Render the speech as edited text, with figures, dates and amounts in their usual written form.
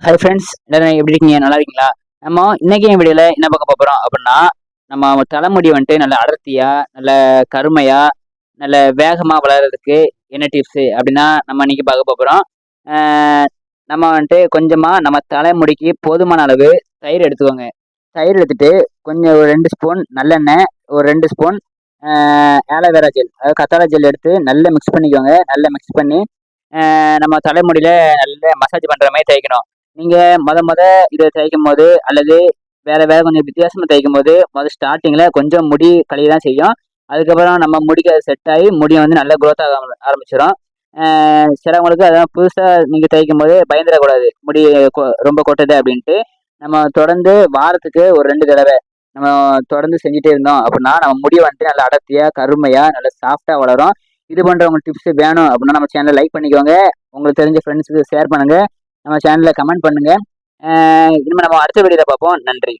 Hi friends, எல்லாரும் எப்படி இருக்கீங்க? நல்லா இருக்கீங்களா? நம்ம இன்னைக்கு என் வீடியோல என்ன பார்க்க போறோம் அப்படின்னா, நம்ம தலைமுடி வந்துட்டு நல்ல அடர்த்தியா, நல்ல கருமையா, நல்ல வேகமா வளர்றதுக்கு என்ன டிப்ஸ் அப்படின்னா நம்ம இன்னைக்கு பார்க்க போறோம். ஆ, நம்ம வந்துட்டு கொஞ்சமா நம்ம தலைமுடிக்கு போதுமான அளவு தயிர் எடுத்துக்கோங்க. தயிர் எடுத்துட்டு கொஞ்சம் ஒரு 2 ஸ்பூன் நல்லெண்ணெய், ஒரு 2 ஸ்பூன் ஆலோவேரா ஜெல், அதாவது கத்தாழை ஜெல் எடுத்து நல்லா மிக்ஸ் பண்ணிக்கோங்க. நல்லா மிக்ஸ் பண்ணி நம்ம தலைமுடியில நல்லா மசாஜ் பண்ற மாதிரி தேய்க்கணும். நீங்க மொத இத தேய்க்கும்போது அல்லது வேற கொஞ்சம் வித்தியாசமா தேய்க்கும்போது, ஸ்டார்ட்டிங்ல கொஞ்சம் முடி கழிய தான் செய்யும். அதுக்கப்புறம் நம்ம முடிக்கு அது செட் ஆகி முடி வந்து நல்லா குரோத் ஆக ஆரம்பிச்சிரும். சிலவங்களுக்கு அதான் புதுசா நீங்க தேய்க்கும்போது பயந்துறக்கூடாது. முடி ரொம்ப கொட்டுது அப்படின்ட்டு. நம்ம தொடர்ந்து வாரத்துக்கு ஒரு 2 தடவை நம்ம தொடர்ந்து செஞ்சுட்டே இருந்தோம் அப்படின்னா, நம்ம முடி வந்துட்டு நல்லா அடர்த்தியா, கருமையா, நல்லா சாஃப்ட்டா வளரும். இது போன்ற உங்களுக்கு டிப்ஸ் வேணும் அப்படின்னா நம்ம சேனலை லைக் பண்ணிக்கோங்க. உங்களுக்கு தெரிஞ்ச ஃப்ரெண்ட்ஸுக்கு ஷேர் பண்ணுங்க. நம்ம சேனல்ல கமெண்ட் பண்ணுங்க. இனிமே நம்ம அடுத்த வீடியோல பார்ப்போம். நன்றி.